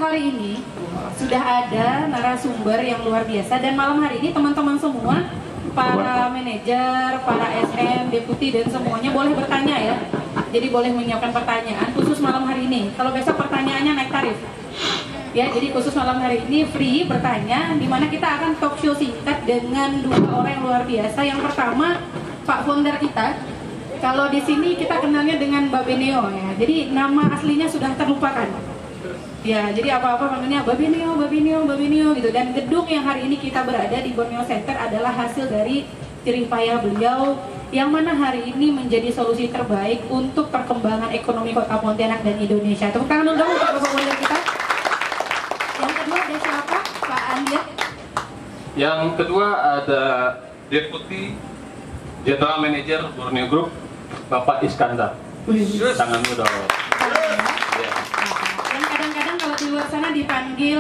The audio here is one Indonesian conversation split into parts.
hari ini sudah ada narasumber yang luar biasa, dan malam hari ini teman-teman semua, para manajer, para SM, deputi dan semuanya boleh bertanya ya. Jadi boleh menyiapkan pertanyaan khusus malam hari ini. Kalau besok pertanyaannya naik tarif. Ya, jadi khusus malam hari ini free bertanya, di mana kita akan talk show singkat dengan dua orang yang luar biasa. Yang pertama, Pak Founder kita. Kalau di sini kita kenalnya dengan Babeneo ya. Jadi nama aslinya sudah terlupakan. Ya, jadi apa-apa panggilnya Babeneo, Babeneo, Babeneo gitu. Dan gedung yang hari ini kita berada di Borneo Center adalah hasil dari jerih payah beliau, yang mana hari ini menjadi solusi terbaik untuk perkembangan ekonomi Kota Pontianak dan Indonesia. Tepuk tangan dulu dong untuk Bapak Founder kita. Yang kedua ada siapa? Pak Andia. Yang kedua ada Deputi General Manager Borneo Group, Bapak Iskandar. Tanganmu dong. Ya. Yang kadang-kadang kalau di luar sana dipanggil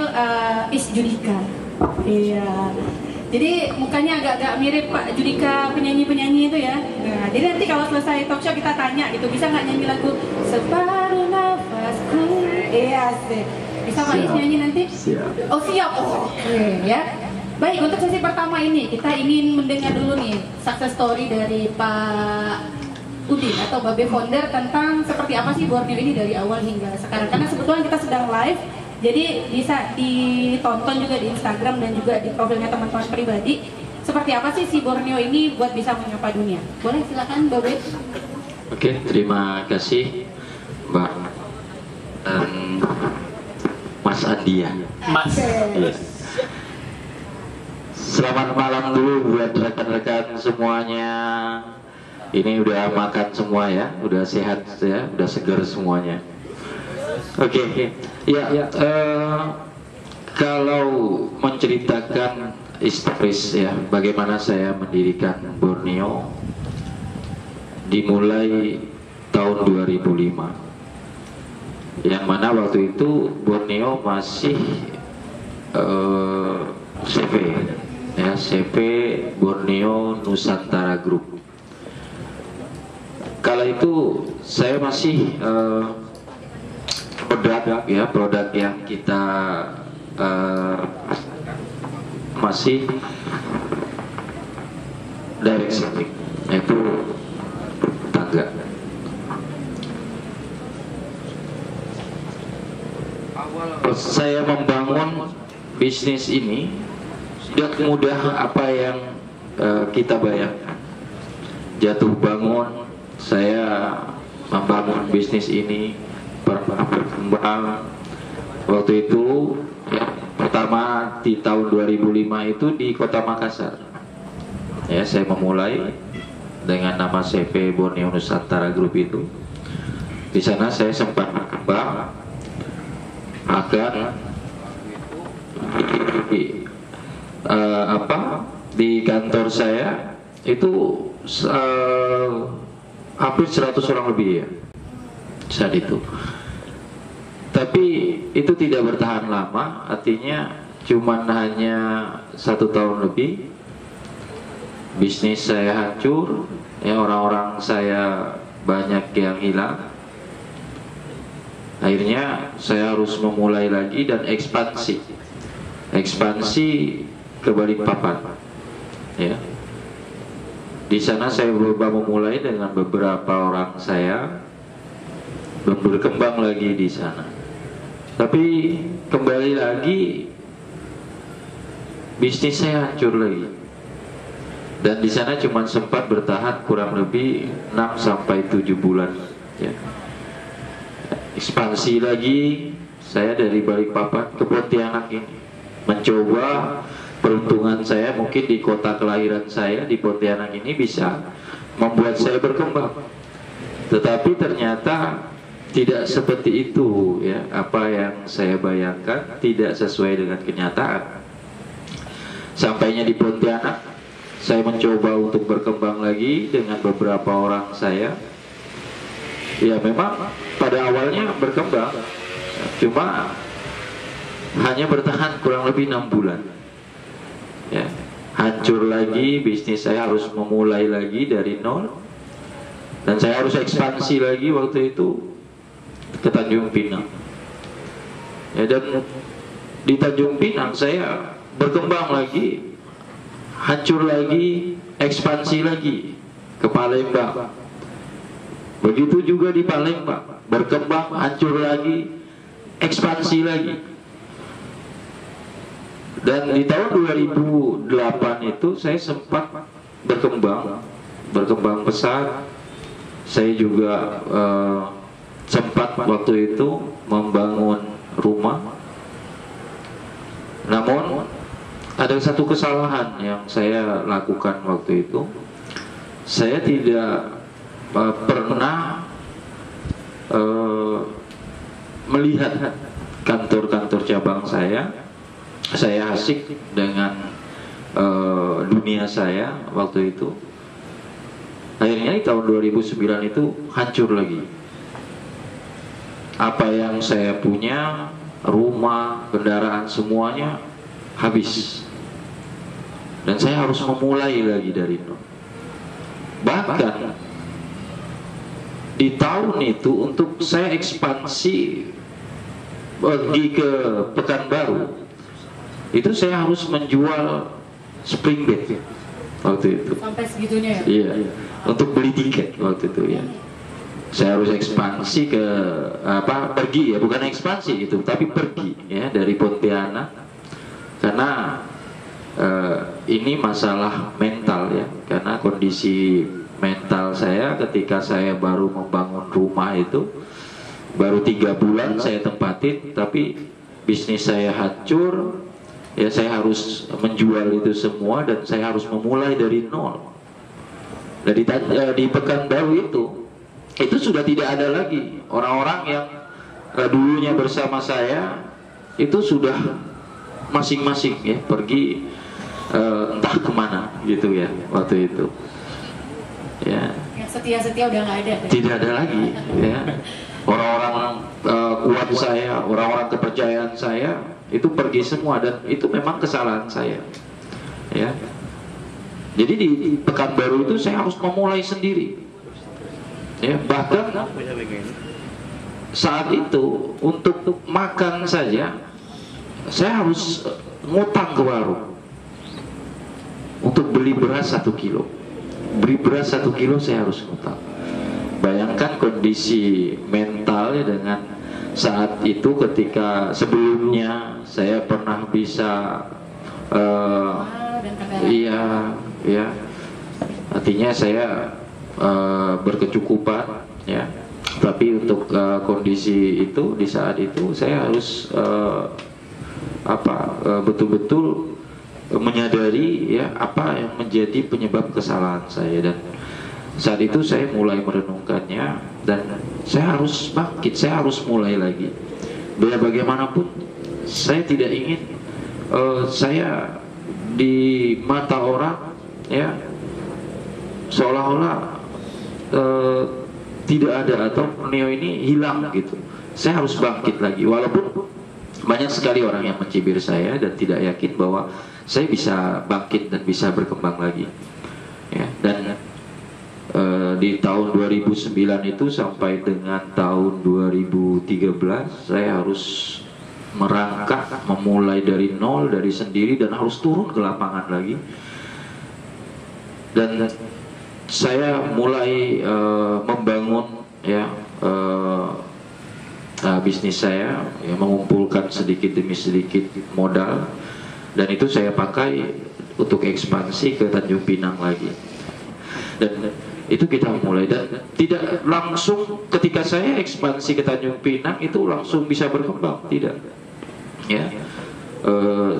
Is Judika. Iya. Jadi mukanya agak-agak mirip Pak Judika, penyanyi-penyanyi itu ya. Nah, jadi nanti kalau selesai talk show kita tanya gitu, bisa nggak nyanyi lagu Separuh Nafasku? Iya sih. Bisa Pak Is nyanyi nanti? Siap. Oh siap. Oh, oke ya. Baik, untuk sesi pertama ini kita ingin mendengar dulu nih success story dari Pak Udin atau Babe Founder tentang seperti apa sih Borneo ini dari awal hingga sekarang. Karena sebetulnya kita sedang live, jadi bisa ditonton juga di Instagram dan juga di profilnya teman-teman pribadi. Seperti apa sih si Borneo ini buat bisa menyapa dunia. Boleh silakan Babe. Oke, terima kasih Mbak dan Mas Andia. Mas. Yes. Selamat malam dulu buat rekan-rekan semuanya. Ini udah makan semua ya, udah sehat ya, udah segar semuanya. Oke. Ya, kalau menceritakan historis ya, bagaimana saya mendirikan Borneo, dimulai tahun 2005. Yang mana waktu itu Borneo masih CV ya, CV Borneo Nusantara Group. Kala itu saya masih produk yang kita masih direct selling, yaitu tangga. Saya membangun bisnis ini tidak mudah apa yang kita bayangkan. Jatuh bangun, saya membangun bisnis ini berkembang. Waktu itu ya, pertama di tahun 2005 itu di Kota Makassar. Ya, saya memulai dengan nama CV Borneo Nusantara Group itu. Di sana saya sempat berkembang agar di kantor saya itu hampir 100 orang lebih ya saat itu. Tapi itu tidak bertahan lama, artinya cuman hanya 1 tahun lebih bisnis saya hancur ya, orang-orang saya banyak yang hilang. Akhirnya saya harus memulai lagi dan ekspansi ke Balikpapan ya. Di sana saya coba memulai dengan beberapa orang saya dan berkembang lagi di sana. Tapi kembali lagi bisnis saya hancur lagi. Dan di sana cuma sempat bertahan kurang lebih 6 sampai 7 bulan ya. Ekspansi lagi saya dari Balikpapan ke Pontianak ini, mencoba peruntungan saya mungkin di kota kelahiran saya di Pontianak ini bisa membuat saya berkembang. Tetapi ternyata tidak seperti itu ya, apa yang saya bayangkan tidak sesuai dengan kenyataan. Sampainya di Pontianak, saya mencoba untuk berkembang lagi dengan beberapa orang saya. Ya memang pada awalnya berkembang, cuma hanya bertahan kurang lebih 6 bulan ya. Hancur lagi bisnis saya, harus memulai lagi dari nol. Dan saya harus ekspansi lagi waktu itu ke Tanjung Pinang. ya, dan di Tanjung Pinang saya berkembang lagi, hancur lagi, ekspansi lagi ke Palembang. Begitu juga di Palembang, berkembang, hancur lagi, ekspansi lagi. Dan di tahun 2008 itu saya sempat berkembang pesat. Saya juga sempat waktu itu membangun rumah. Namun ada satu kesalahan yang saya lakukan waktu itu. Saya tidak pernah melihat kantor-kantor cabang saya. Saya asik dengan dunia saya waktu itu. Akhirnya di tahun 2009 itu hancur lagi. Apa yang saya punya, rumah, kendaraan, semuanya habis. Dan saya harus memulai lagi dari nol. Bahkan di tahun itu untuk saya ekspansi pergi ke Pekanbaru, itu saya harus menjual spring bed waktu itu. Sampai segitunya ya? Iya, untuk beli tiket waktu itu ya. Saya harus ekspansi ke pergi ya, bukan ekspansi itu, tapi pergi ya dari Pontianak, karena ini masalah mental ya, karena kondisi mental saya ketika saya baru membangun rumah itu baru 3 bulan saya tempatin, tapi bisnis saya hancur. Ya, saya harus menjual itu semua dan saya harus memulai dari nol. Di Pekanbaru itu sudah tidak ada lagi orang-orang yang dulunya bersama saya, itu sudah masing-masing ya pergi entah kemana gitu ya waktu itu. Ya. Yang setia-setia udah nggak ada. Tidak ada lagi ya. Orang-orang kuat saya, orang-orang kepercayaan saya itu pergi semua, dan itu memang kesalahan saya ya. Jadi di Pekanbaru itu saya harus memulai sendiri ya. Bahkan saat itu untuk makan saja saya harus ngutang ke warung untuk beli beras 1 kilo. Beli beras 1 kilo saya harus ngutang. Bayangkan kondisi mental ya, dengan saat itu ketika sebelumnya saya pernah bisa iya ya, artinya saya berkecukupan ya, tapi untuk kondisi itu di saat itu saya harus betul-betul menyadari ya apa yang menjadi penyebab kesalahan saya. Dan saat itu saya mulai merenungkannya, dan saya harus bangkit, saya harus mulai lagi. Biar bagaimanapun saya tidak ingin saya di mata orang ya seolah-olah tidak ada, atau Neo ini hilang gitu. Saya harus bangkit lagi, walaupun banyak sekali orang yang mencibir saya dan tidak yakin bahwa saya bisa bangkit dan bisa berkembang lagi ya. Dan di tahun 2009 itu sampai dengan tahun 2013 saya harus merangkak, memulai dari nol, dari sendiri, dan harus turun ke lapangan lagi. Dan saya mulai membangun ya bisnis saya ya, mengumpulkan sedikit demi sedikit modal, dan itu saya pakai untuk ekspansi ke Tanjung Pinang lagi. Dan itu kita mulai, dan tidak langsung ketika saya ekspansi ke Tanjung Pinang itu langsung bisa berkembang, tidak ya.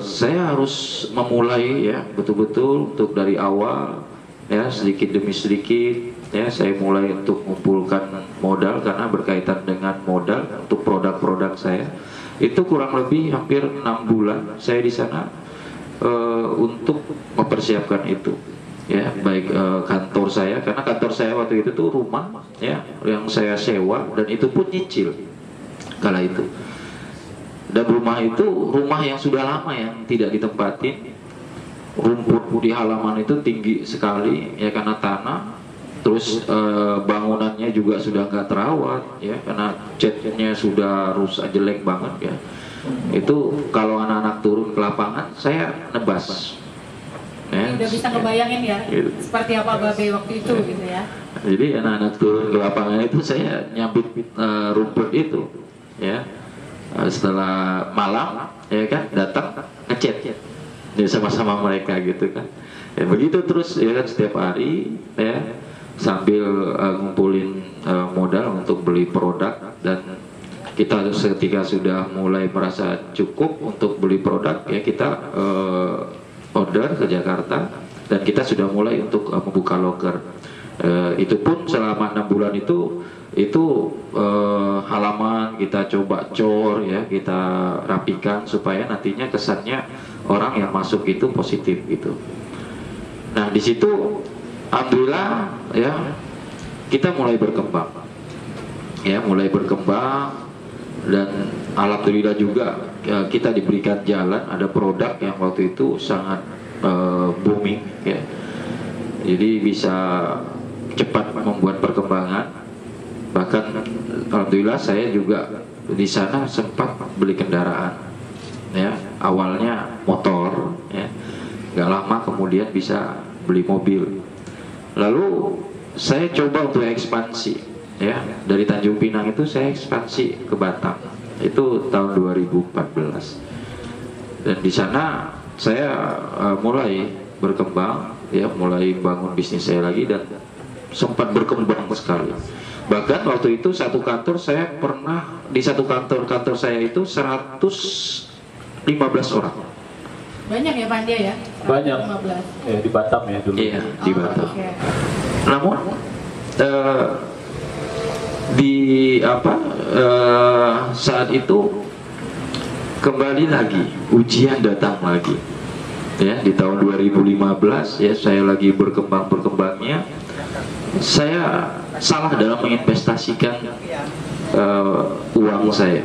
Saya harus memulai ya betul-betul untuk dari awal ya, sedikit demi sedikit ya. Saya mulai untuk mengumpulkan modal, karena berkaitan dengan modal untuk produk-produk saya itu kurang lebih hampir 6 bulan saya di sana untuk mempersiapkan itu ya, baik kantor saya, karena kantor saya waktu itu tuh rumah ya yang saya sewa, dan itu pun nyicil kala itu. Dan rumah itu rumah yang sudah lama yang tidak ditempatin. Rumput di halaman itu tinggi sekali ya karena tanah. Terus bangunannya juga sudah nggak terawat ya, karena catnya sudah rusak jelek banget ya. Itu kalau anak-anak turun ke lapangan, saya nebas. Ya. Udah bisa ngebayangin ya, seperti apa Babe waktu itu gitu ya. Jadi anak-anak turun ke lapangan itu saya nyabit rumput itu, ya. Setelah malam, ya kan, datang ngechat, ya sama-sama mereka gitu kan. Ya begitu terus ya kan setiap hari, ya sambil ngumpulin modal untuk beli produk, dan kita ketika sudah mulai merasa cukup untuk beli produk, ya kita order ke Jakarta, dan kita sudah mulai untuk membuka loker. Itu pun selama 6 bulan itu halaman kita coba cor, ya kita rapikan supaya nantinya kesannya orang yang masuk itu positif gitu. Nah di situ alhamdulillah ya kita mulai berkembang, ya mulai berkembang, dan alhamdulillah juga ya, kita diberikan jalan, ada produk yang waktu itu sangat booming, ya. Jadi bisa cepat membuat perkembangan. Bahkan alhamdulillah saya juga di sana sempat beli kendaraan, ya awalnya motor, ya nggak lama kemudian bisa beli mobil. Lalu saya coba untuk ekspansi, ya dari Tanjung Pinang itu saya ekspansi ke Batam, itu tahun 2014, dan di sana saya mulai berkembang, ya mulai bangun bisnis saya lagi, dan sempat berkembang sekali. Bahkan waktu itu satu kantor saya pernah, di satu kantor saya itu 115 orang. Banyak ya Pak Andia ya? Banyak. 115. Ya, di Batam ya dulu. Iya, di Batam. Okay. Namun saat itu kembali lagi ujian datang lagi, ya di tahun 2015 ya saya lagi berkembangnya, saya salah dalam menginvestasikan uang saya.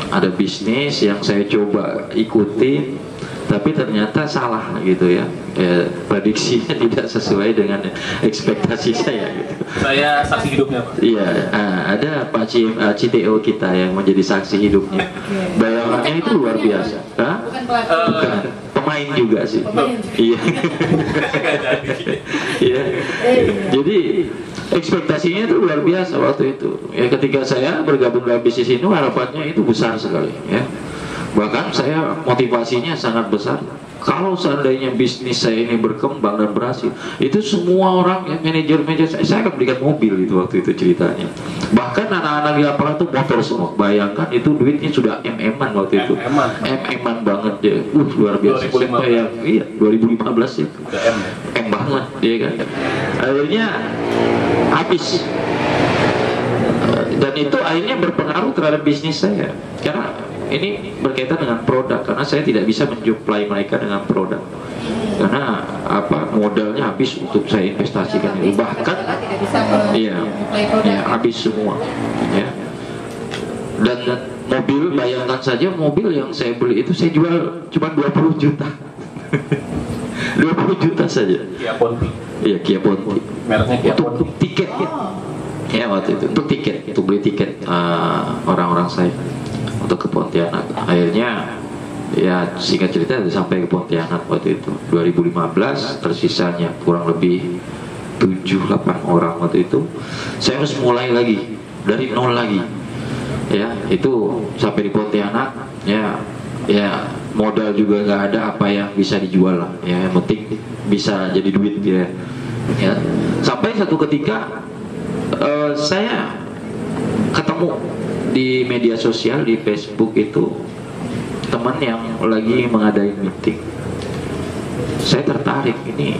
Ada bisnis yang saya coba ikutin, tapi ternyata salah gitu ya, prediksinya tidak sesuai dengan ekspektasi saya gitu. Saya saksi hidupnya Pak. Iya, ada Pak CTO kita yang menjadi saksi hidupnya. Bayangannya itu luar biasa. Hah? Bukan pelaku. Bukan, pemain juga sih. Iya. Iya. Jadi ekspektasinya itu luar biasa waktu itu. Ya ketika saya bergabung dalam bisnis ini, harapannya itu besar sekali, ya. Bahkan saya motivasinya sangat besar. Kalau seandainya bisnis saya ini berkembang dan berhasil, itu semua orang yang manajer saya akan berikan mobil itu waktu itu ceritanya. Bahkan anak-anak di lapangan itu motor semua. Bayangkan itu duitnya sudah MM-an waktu itu. MM-an banget deh. Luar biasa. 2015. Iya, 2015 ya. Udah M ya. M banget, dia kan. Akhirnya habis. Dan itu akhirnya berpengaruh terhadap bisnis saya. Karena ini berkaitan dengan produk, karena saya tidak bisa mensuplai mereka dengan produk, karena modalnya habis untuk saya investasikan itu, bahkan iya habis semua, ya. Dan mobil, bayangkan saja mobil yang saya beli itu saya jual cuma 20 juta 20 juta saja. Kia Ponti. Iya, Kia Ponti. Mereknya Kia Ponti. Untuk tiket ya waktu itu, untuk tiket, untuk beli tiket orang-orang saya untuk ke Pontianak. Akhirnya ya singkat cerita sampai ke Pontianak waktu itu 2015, tersisanya kurang lebih 7-8 orang waktu itu. Saya harus mulai lagi dari nol lagi, ya itu sampai di Pontianak, ya modal juga nggak ada, apa yang bisa dijual lah, ya yang penting bisa jadi duit ya. Sampai satu ketika saya ketemu di media sosial, di Facebook itu teman yang lagi mengadain meeting. Saya tertarik, ini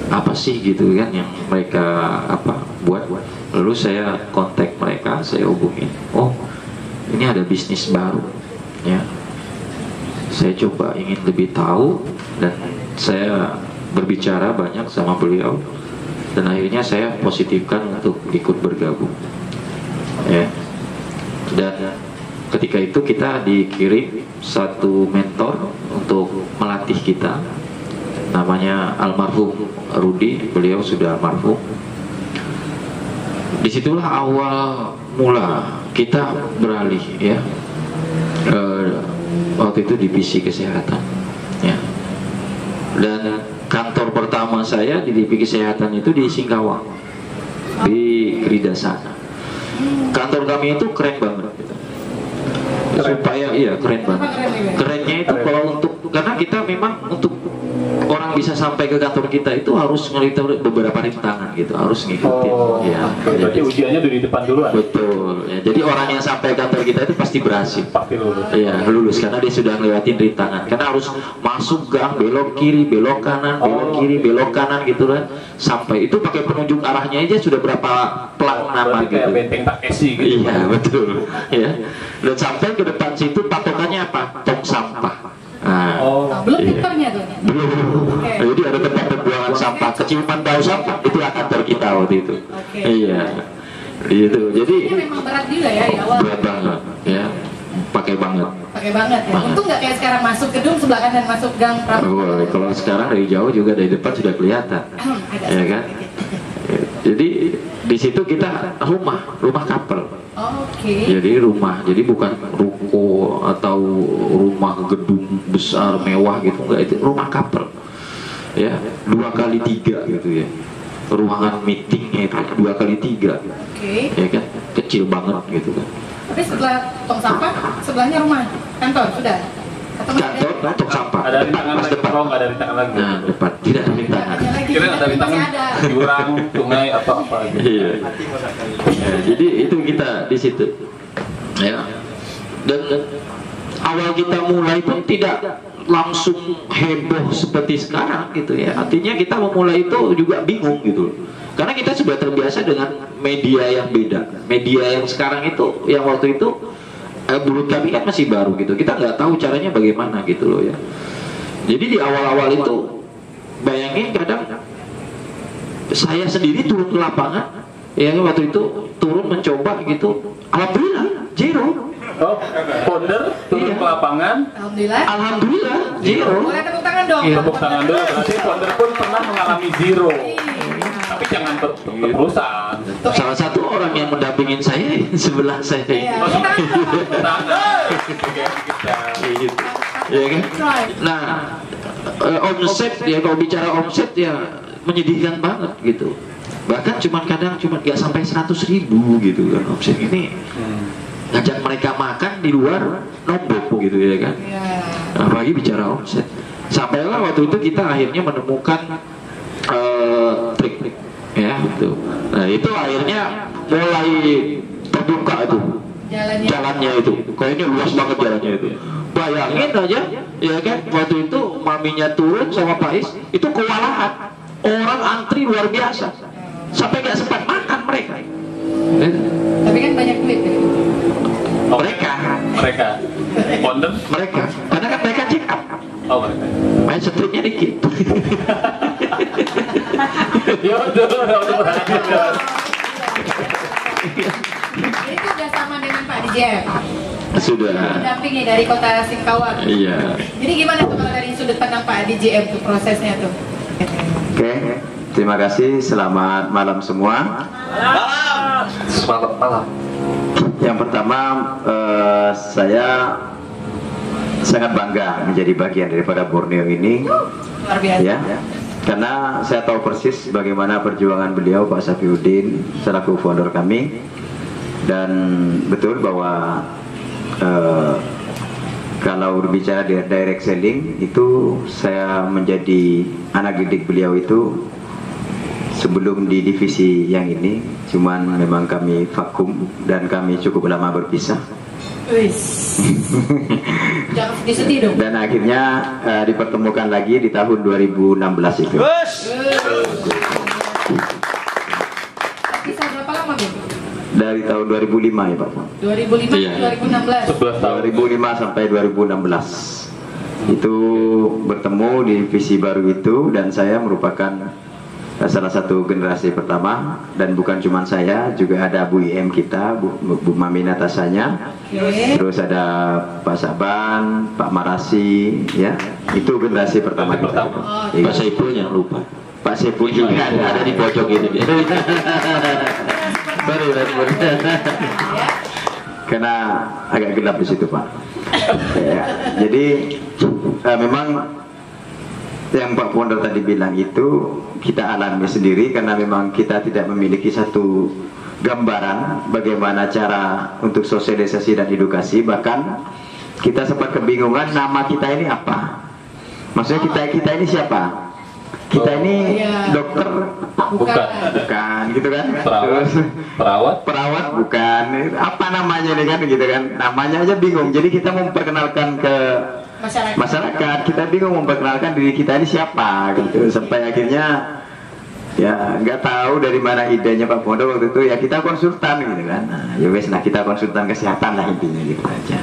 apa sih gitu kan yang mereka buat. Lalu saya kontak mereka, saya hubungin, oh ini ada bisnis baru, ya saya coba ingin lebih tahu, dan saya berbicara banyak sama beliau, dan akhirnya saya positifkan untuk ikut bergabung, ya. Dan ketika itu kita dikirim satu mentor untuk melatih kita, namanya almarhum Rudi, beliau sudah almarhum. Disitulah awal mula kita beralih, ya, waktu itu divisi kesehatan, ya. Dan kantor pertama saya di divisi kesehatan itu di Singkawang, di Kridasana. Kantor kami itu keren banget. Supaya iya keren banget. Kerennya itu kalau untuk karena kita memang untuk orang bisa sampai ke kantor kita itu harus ngeliter beberapa rintangan gitu, harus ngikutin. Ya. Berarti ujiannya dari depan duluan. Betul. Ya, jadi orang yang sampai kantor kita itu pasti berhasil. Pasti lulus. Iya, lulus karena dia sudah ngelewatin rintangan. Karena harus masuk gang, belok kiri, belok kanan, belok kiri, belok kanan gitu kan. Sampai itu pakai penunjuk arahnya aja sudah berapa plat nama gitu. Kayak benteng Takeshi gitu. Iya, betul. Ya. Dan sampai ke depan situ patokannya apa? Tong sampah. Nah, belum pintarnya tuh. belum. Jadi ada tempat pembuangan sampah, keciuman bau sampah itu kantor kita waktu itu. Iya, itu. Jadi memang berat juga ya di awal. berat banget, ya. Pakai banget. Pakai banget ya. Untung nggak kayak sekarang masuk gedung sebelah kanan masuk gang Oh, kalau sekarang dari jauh juga dari depan sudah kelihatan, ya kan? Jadi di situ kita rumah couple. Jadi rumah, jadi bukan ruko atau rumah gedung besar mewah gitu, enggak, itu rumah couple. Ya, 2x3 gitu ya. Ruangan meetingnya itu 2x3. Ya kan, kecil banget gitu kan. Tapi setelah tong sampah, sebelahnya rumah kantor sudah. Kantor, tong sampah. Ada rintangan lagi, depan. nggak ada rintangan lagi. Nah, depan tidak ada rintangan. Kira ada rintangan, jurang, sungai atau apa gitu. Iya. Ya, jadi itu kita di situ. Ya. Dan awal kita mulai pun tidak langsung heboh seperti sekarang gitu ya. Artinya kita memulai itu juga bingung gitu. Karena kita sudah terbiasa dengan media yang beda. Media yang sekarang itu, yang waktu itu menurut kami kan masih baru gitu. Kita nggak tahu caranya bagaimana gitu loh ya. Jadi di awal-awal itu bayangin kadang saya sendiri turun ke lapangan ya, waktu itu turun mencoba gitu, alhamdulillah zero. Founder turun ke lapangan, alhamdulillah zero. Boleh tepuk tangan dong. Tepuk tangan dulu. Berarti founder pun pernah mengalami zero. Tapi jangan perusahaan. Salah satu orang yang mendampingin saya sebelah saya. Ya kan? Nah, omset ya, kalau bicara omset ya menyedihkan banget gitu. Bahkan kadang nggak sampai 100.000 gitu kan omset ini. Ngajak mereka makan di luar nombok gitu ya kan. Apalagi bicara omset. Sampailah waktu itu kita akhirnya menemukan trik ya gitu. Nah itu akhirnya mulai terbuka itu jalannya itu. Kayaknya luas banget jalannya itu. Bayangin aja ya kan, waktu itu maminya turun sama Pak Is itu kewalahan, orang antri luar biasa sampai nggak sempat makan mereka. Tapi kan banyak duit ya. Mereka founder, mereka karena kan mereka check up. Mereka main setriknya dikit. Jadi itu udah sama dengan Pak DJM. Sudah. Mendampingi dari kota Singkawang. Iya. Jadi gimana tuh kalau dari sudut pandang Pak DJM tuh prosesnya tuh? Oke, terima kasih. Selamat malam semua. Selamat malam. Yang pertama, saya sangat bangga menjadi bagian daripada Borneo ini. Luar biasa. Ya, karena saya tahu persis bagaimana perjuangan beliau, Pak Safiuddin, selaku founder kami. Dan betul bahwa kalau berbicara direct selling itu, saya menjadi anak didik beliau itu sebelum di divisi yang ini, cuman memang kami vakum dan kami cukup lama berpisah. Jangan sedih-sedih dong. Dan akhirnya dipertemukan lagi di tahun 2016 itu. Bisa berapa lama, Bu? Dari tahun 2005 ya Pak. 2005 Iya. 2016. 2005 sampai 2016 itu bertemu di divisi baru itu, dan saya merupakan salah satu generasi pertama. Dan bukan cuma saya, juga ada Bu IM kita, Bu Mami Natasanya, terus ada Pak Saban, Pak Marasi, ya, itu generasi pertama kita. Pak Saiful jangan lupa. Pak Saiful juga ada di pojok ini. karena agak gelap di situ Pak. Ya, jadi memang yang Pak Pondor tadi bilang itu kita alami sendiri karena memang kita tidak memiliki satu gambaran bagaimana cara untuk sosialisasi dan edukasi. Bahkan kita sempat kebingungan nama kita ini apa. Maksudnya kita ini siapa? Kita ini dokter bukan gitu kan? Perawat bukan. Apa namanya ini kan gitu kan? Namanya aja bingung. Jadi kita memperkenalkan ke masyarakat, kita bingung memperkenalkan diri kita ini siapa gitu. Sampai akhirnya ya nggak tahu dari mana idenya Pak Pondor waktu itu, ya kita konsultan gitu kan. Nah, ya wes, nah kita konsultan kesehatan lah intinya gitu aja.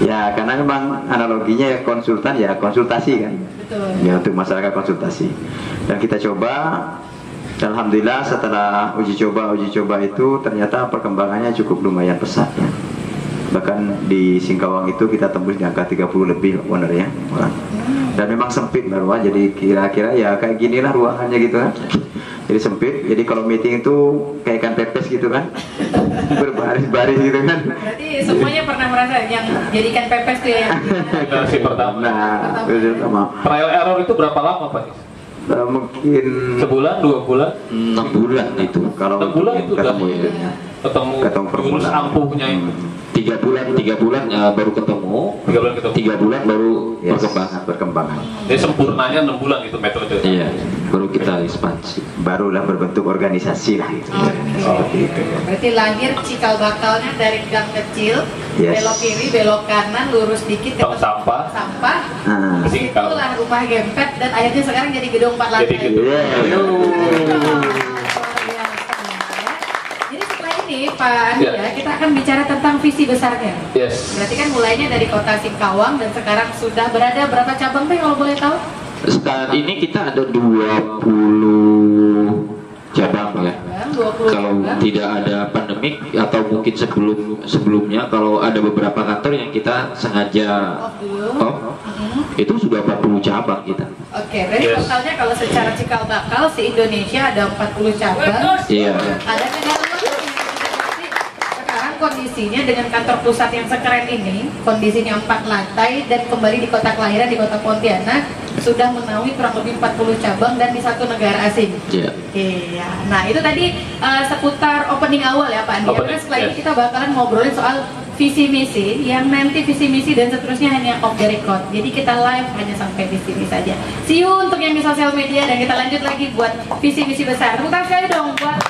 Ya karena memang analoginya ya konsultan ya konsultasi kan. Betul. Ya untuk masyarakat konsultasi. Dan kita coba, alhamdulillah setelah uji coba itu ternyata perkembangannya cukup lumayan pesat ya. Bahkan di Singkawang itu kita tembus di angka 30 lebih owner ya orang. Dan memang sempit lah ruang, jadi kira-kira ya kayak ginilah ruangannya gitu kan. Jadi sempit, jadi kalau meeting itu kayak ikan pepes gitu kan, berbaris-baris gitu kan. Berarti semuanya pernah merasa yang jadi ikan pepes tuh ya? Generasi pertama. Nah, pertama. Trial error itu berapa lama Pak? Mungkin sebulan, 2 bulan, 6 bulan itu. Kalau 6 bulan itu ketemu udah itu. ketemu jurus ampuhnya itu. 3 bulan baru ketemu. 3 bulan ketemu. 3 bulan baru berkembangan. Jadi sempurnanya 6 bulan itu metode. Iya, baru kita ekspansi. Barulah berbentuk organisasi lah itu. Seperti itu. Berarti lahir cikal bakalnya dari gang kecil, belok kiri, belok kanan, lurus dikit ke sampah. Itulah rumah gempet dan akhirnya sekarang jadi gedung 4 lantai. Jadi gedung. Jadi setelah ini Pak Andi ya, kita akan bicara tentang visi besarnya. Yes. Berarti kan mulainya dari kota Singkawang dan sekarang sudah berada berapa cabang Teh kalau boleh tahu? Saat ini kita ada 20 cabang ya. 20 Kalau tidak ada pandemik atau mungkin sebelumnya kalau ada beberapa kantor yang kita sengaja itu sudah 40 cabang kita. Oke, berarti totalnya kalau secara cikal bakal se-Indonesia ada 40 cabang. Iya. Ada negara lain. Sekarang kondisinya dengan kantor pusat yang sekeren ini, kondisinya 4 lantai dan kembali di kota kelahiran di kota Pontianak, sudah menaungi kurang lebih 40 cabang dan di 1 negara asing. Iya. Iya. Nah, itu tadi seputar opening awal ya Pak Andi. Terus setelah ini kita bakalan ngobrolin soal visi misi yang nanti visi misi dan seterusnya hanya off the record. Jadi kita live hanya sampai di sini saja. See you untuk yang di sosial media dan kita lanjut lagi buat visi misi besar. Tepuk tangan sekali dong buat